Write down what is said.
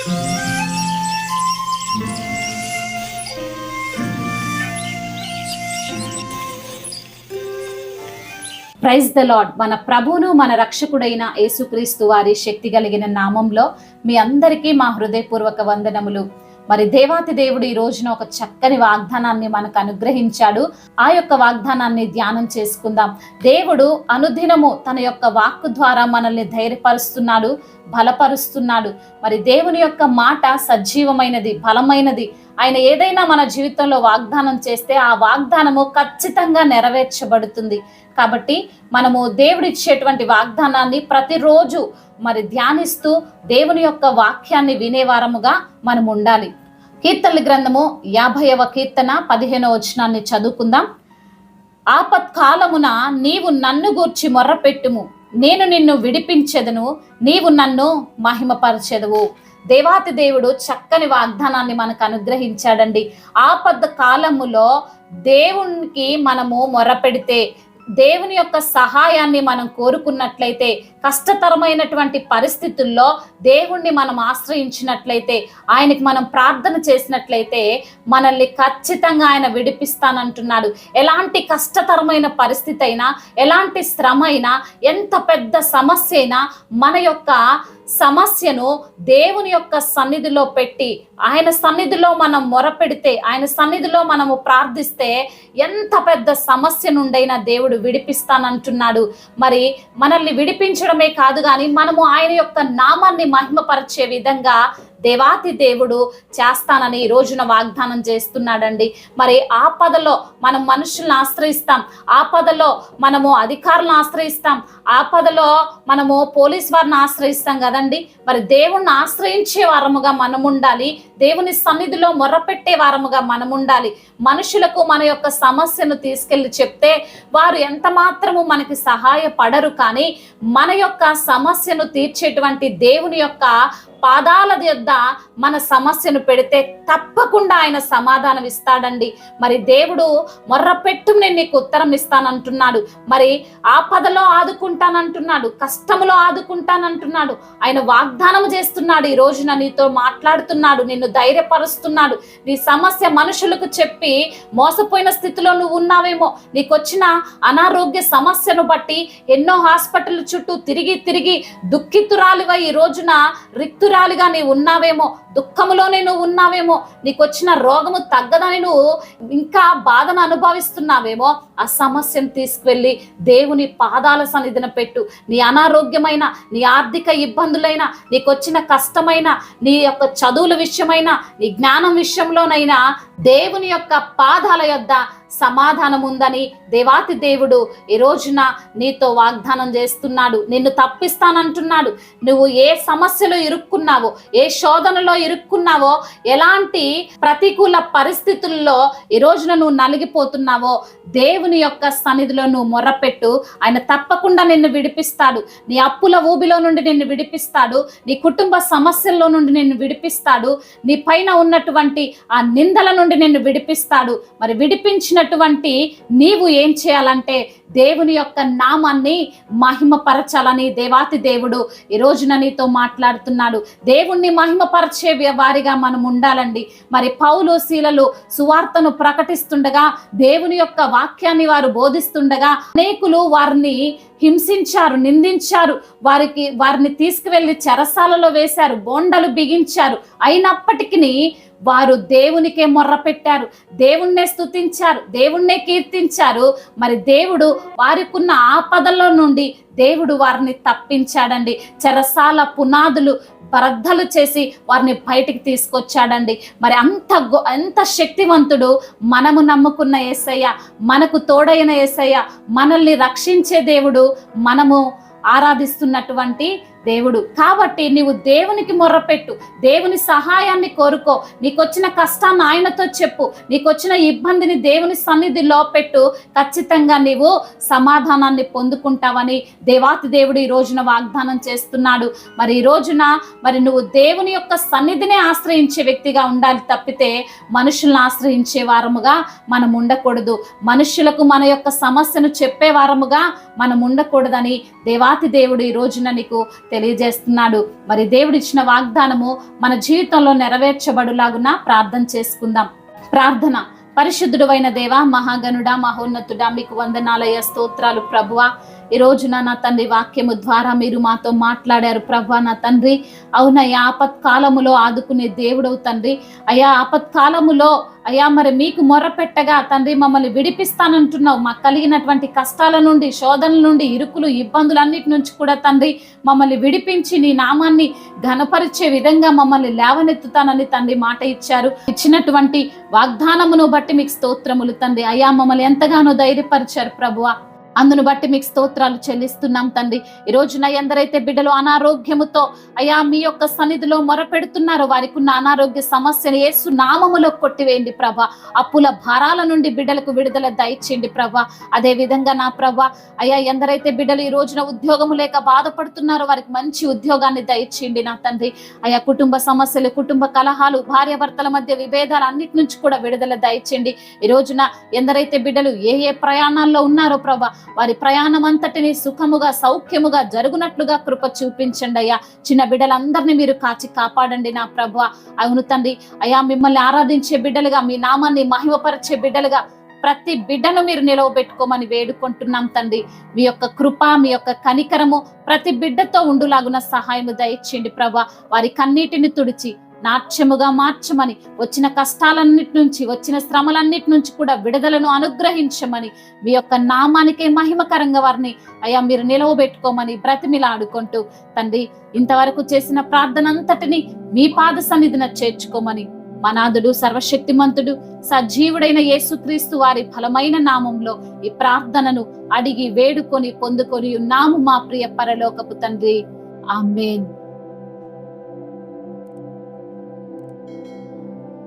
Praise the lord. మన ప్రభువును మన రక్షకుడైన యేసుక్రీస్తు వారి శక్తి కలిగిన నామంలో మీ అందరికీ మా హృదయపూర్వక వందనములు. మరి దేవాతి దేవుడు ఈ రోజున ఒక చక్కని వాగ్దానాన్ని మనకు అనుగ్రహించాడు. ఆ యొక్క వాగ్దానాన్ని ధ్యానం చేసుకుందాం. దేవుడు అనుదినము తన యొక్క వాక్కు ద్వారా మనల్ని ధైర్యపరుస్తున్నాడు, బలపరుస్తున్నాడు. మరి దేవుని యొక్క మాట సజీవమైనది, బలమైనది. ఆయన ఏదైనా మన జీవితంలో వాగ్దానం చేస్తే ఆ వాగ్దానము ఖచ్చితంగా నెరవేర్చబడుతుంది. కాబట్టి మనము దేవుడిచ్చేటువంటి వాగ్దానాన్ని ప్రతిరోజు మరి ధ్యానిస్తూ దేవుని యొక్క వాక్యాన్ని వినేవారముగా మనం ఉండాలి. కీర్తనల గ్రంథము 50వ కీర్తన 15వ వచనాన్ని చదువుకుందాం. ఆపత్కాలమున నీవు నన్ను గూర్చి మొర్రపెట్టుము, నేను నిన్ను విడిపించెదను, నీవు నన్ను మహిమపరచెదవు. దేవాతి దేవుడు చక్కని వాగ్దానాన్ని మనకు అనుగ్రహించాడండి. ఆపద కాలములో దేవునికి మనము మొర్రపెడితే, దేవుని యొక్క సహాయాన్ని మనం కోరుకున్నట్లయితే, కష్టతరమైనటువంటి పరిస్థితుల్లో దేవుణ్ణి మనం ఆశ్రయించినట్లయితే, ఆయనకి మనం ప్రార్థన చేసినట్లయితే మనల్ని ఖచ్చితంగా ఆయన విడిపిస్తానంటున్నాడు. ఎలాంటి కష్టతరమైన పరిస్థితి అయినా, ఎలాంటి శ్రమ అయినా, ఎంత పెద్ద సమస్య అయినా మన యొక్క సమస్యను దేవుని యొక్క సన్నిధిలో పెట్టి, ఆయన సన్నిధిలో మనం మొరపెడితే, ఆయన సన్నిధిలో మనము ప్రార్థిస్తే ఎంత పెద్ద సమస్య నుండైనా దేవుడు విడిపిస్తానంటున్నాడు. మరి మనల్ని విడిపించడమే కాదు కానీ మనము ఆయన యొక్క నామాన్ని మహిమపరిచే విధంగా దేవాతి దేవుడు చేస్తానని ఈ రోజున వాగ్దానం చేస్తున్నాడండి. మరి ఆపదలో మనం మనుషులను ఆశ్రయిస్తాం, ఆపదలో మనము అధికారులను ఆశ్రయిస్తాం, ఆపదలో మనము పోలీస్ వారిని ఆశ్రయిస్తాం కదండి. మరి దేవుణ్ణి ఆశ్రయించే వారముగా మనం ఉండాలి, దేవుని సన్నిధిలో మొర్రపెట్టే వారముగా మనం ఉండాలి. మనుషులకు మన యొక్క సమస్యను తీసుకెళ్లి చెప్తే వారు ఎంత మాత్రము మనకి సహాయపడరు, కానీ మన యొక్క సమస్యను తీర్చేటువంటి దేవుని యొక్క పాదాల యొద్ద మన సమస్యను పెడితే తప్పకుండా ఆయన సమాధానం ఇస్తాడండి. మరి దేవుడు మొర్రపెట్టు, నేను నీకు ఉత్తరం ఇస్తానంటున్నాడు. మరి ఆపదలో ఆదుకుంటానంటున్నాడు, కష్టములో ఆదుకుంటానంటున్నాడు. ఆయన వాగ్దానం చేస్తున్నాడు. ఈ రోజున నీతో మాట్లాడుతున్నాడు, నిన్ను ధైర్యపరుస్తున్నాడు. నీ సమస్య మనుషులకు చెప్పి మోసపోయిన స్థితిలో నువ్వు ఉన్నావేమో, నీకు వచ్చిన అనారోగ్య సమస్యను బట్టి ఎన్నో హాస్పిటల్ చుట్టూ తిరిగి తిరిగి దుఃఖితురాలివై ఈ రోజున రిక్తురాలిగా నీవు ఉన్నావేమో, దుఃఖములోనే నువ్వు ఉన్నావేమో, నీకు వచ్చిన రోగము తగ్గదని నువ్వు ఇంకా బాధను అనుభవిస్తున్నావేమో, ఆ సమస్యను తీసుకువెళ్ళి దేవుని పాదాల సన్నిధిన పెట్టు. నీ అనారోగ్యమైన, నీ ఆర్థిక ఇబ్బందులైన, నీకు వచ్చిన కష్టమైన, నీ యొక్క చదువుల విషయమైన, నీ జ్ఞానం విషయంలోనైనా దేవుని యొక్క పాదాల యొద్ద సమాధానం ఉందని దేవాతి దేవుడు ఈ రోజున నీతో వాగ్దానం చేస్తున్నాడు. నిన్ను తప్పిస్తానంటున్నాడు. నువ్వు ఏ సమస్యలో ఇరుక్కున్నావో, ఏ శోధనలో ఇరుక్కున్నావో, ఎలాంటి ప్రతికూల పరిస్థితుల్లో ఈ రోజున నువ్వు నలిగిపోతున్నావో, దేవుని యొక్క సన్నిధిలో నువ్వు మొర్రపెట్టు. ఆయన తప్పకుండా నిన్ను విడిపిస్తాడు. నీ అప్పుల ఊబిలో నుండి నిన్ను విడిపిస్తాడు, నీ కుటుంబ సమస్యల్లో నుండి నిన్ను విడిపిస్తాడు, నీ పైన ఉన్నటువంటి ఆ నిందల నుండి నిన్ను విడిపిస్తాడు. మరి విడిపించినటువంటి నీవు ఏం చేయాలంటే దేవుని యొక్క నామాన్ని మహిమపరచాలని దేవాతి దేవుడు ఈ రోజున నీతో మాట్లాడుతున్నాడు. దేవుణ్ణి మహిమపరిచే వారిగా మనం ఉండాలండి. మరి పౌలు శీలలు సువార్తను ప్రకటిస్తుండగా, దేవుని యొక్క వాక్యాన్ని వారు బోధిస్తుండగా అనేకులు వారిని హింసించారు, నిందించారు, వారిని తీసుకువెళ్ళి చెరసాలలో వేశారు, బోండలు బిగించారు. అయినప్పటికీ వారు దేవునికే మొర్రపెట్టారు, దేవుణ్ణే స్తుతించారు, దేవుణ్ణే కీర్తించారు. మరి దేవుడు వారికున్న ఆపదలో నుండి దేవుడు వారిని తప్పించాడండి. చెరసాల పునాదులు బరద్దలు చేసి వారిని బయటికి తీసుకొచ్చాడండి. మరి అంత శక్తివంతుడు మనము నమ్ముకున్న యేసయ్య, మనకు తోడైన యేసయ్య, మనల్ని రక్షించే దేవుడు, మనము ఆరాధిస్తున్నటువంటి దేవుడు. కాబట్టి నీవు దేవునికి మొర్రపెట్టు, దేవుని సహాయాన్ని కోరుకో. నీకొచ్చిన కష్టాన్ని ఆయనతో చెప్పు, నీకొచ్చిన ఇబ్బందిని దేవుని సన్నిధిలో పెట్టు. ఖచ్చితంగా నీవు సమాధానాన్ని పొందుకుంటావని దేవాతి దేవుడు ఈ రోజున వాగ్దానం చేస్తున్నాడు. మరి ఈ రోజున నువ్వు దేవుని యొక్క సన్నిధిని ఆశ్రయించే వ్యక్తిగా ఉండాలి తప్పితే మనుషులను ఆశ్రయించే వారముగా మనం ఉండకూడదు. మనుషులకు మన యొక్క సమస్యను చెప్పే వారముగా మనం ఉండకూడదని దేవాతి దేవుడు ఈ రోజున నీకు తెలియజేస్తున్నాడు. మరి దేవుడిచ్చిన వాగ్దానము మన జీవితంలో నెరవేర్చబడులాగున ప్రార్థన చేసుకుందాం. ప్రార్థన. పరిశుద్ధుడు అయిన దేవా, మహాగణుడా, మహోన్నతుడా, మీకు వందనాలయ స్తోత్రాలు ప్రభువా. ఈ రోజున నా తండ్రి వాక్యము ద్వారా మీరు మాతో మాట్లాడారు ప్రభువా. నా తండ్రి అవునయ్యా, ఆపత్కాలములో ఆదుకునే దేవుడవు తండ్రి. అయ్యా, ఆపత్కాలములో అయ్యా మరి మీకు మొర్రపెట్టగా తండ్రి మమ్మల్ని విడిపిస్తానంటున్నావు. మాకు కలిగినటువంటి కష్టాల నుండి, శోధనల నుండి, ఇరుకులు, ఇబ్బందులన్నిటి నుంచి కూడా తండ్రి మమ్మల్ని విడిపించి నీ నామాన్ని ఘనపరిచే విధంగా మమ్మల్ని లేవనెత్తుతానని తండ్రి మాట ఇచ్చారు. ఇచ్చినటువంటి వాగ్దానమును బట్టి మీకు స్తోత్రములు తండ్రి. అయ్యా, మమ్మల్ని ఎంతగానో ధైర్యపరిచారు ప్రభువా. అందును బట్టి మీకు స్తోత్రాలు చెల్లిస్తున్నాం తండ్రి. ఈ రోజున ఎందరైతే బిడ్డలు అనారోగ్యముతో అయ్యా మీ యొక్క సన్నిధిలో మొరపెడుతున్నారో వారికి ఉన్న అనారోగ్య సమస్యను యేసు నామములో కొట్టివేయండి ప్రభా. అప్పుల భారాల నుండి బిడ్డలకు విడుదల దయచేయండి ప్రభా. అదే విధంగా నా ప్రభా అయ్యా, ఎందరైతే బిడ్డలు ఈ రోజున ఉద్యోగము లేక బాధపడుతున్నారో వారికి మంచి ఉద్యోగాన్ని దయచేయండి నా తండ్రి. అయ్యా, కుటుంబ సమస్యలు, కుటుంబ కలహాలు, భార్యాభర్తల మధ్య విభేదాలు అన్నిటి నుంచి కూడా విడుదల దయచేయండి. ఈ రోజున ఎందరైతే బిడ్డలు ఏ ప్రయాణాల్లో ఉన్నారో ప్రభా, వారి ప్రయాణం అంతటిని సుఖముగా, సౌఖ్యముగా జరుగునట్లుగా కృప చూపించండి అయ్యా. చిన్న బిడ్డలందరినీ మీరు కాచి కాపాడండి నా ప్రభువా. అవును తండ్రి అయ్యా, మిమ్మల్ని ఆరాధించే బిడ్డలుగా, మీ నామాన్ని మహిమపరిచే బిడ్డలుగా ప్రతి బిడ్డను మీరు నిలవబెట్టుకోమని వేడుకుంటున్నాం తండ్రి. మీ యొక్క కృప, మీ యొక్క కనికరము ప్రతి బిడ్డతో ఉండులాగున సహాయము దయచేయండి ప్రభా. వారి కన్నీటిని తుడిచి నాట్యముగా మార్చమని, వచ్చిన కష్టాలన్నిటి నుంచి, వచ్చిన శ్రమలన్నిటి నుంచి కూడా విడుదలను అనుగ్రహించమని, మీ యొక్క నామానికే మహిమకరంగా వారిని అయ్యా మీరు నిలవబెట్టుకోమని బ్రతిమిలాడుకుంటూ తండ్రి ఇంతవరకు చేసిన ప్రార్థన అంతటిని మీ పాద సన్నిధిన చేర్చుకోమని మనాథుడు, సర్వశక్తిమంతుడు, సజీవుడైన యేసుక్రీస్తు వారి బలమైన నామంలో ఈ ప్రార్థనను అడిగి వేడుకొని పొందుకొని ఉన్నాము మా ప్రియ పరలోకపు తండ్రి. ఆమేన్.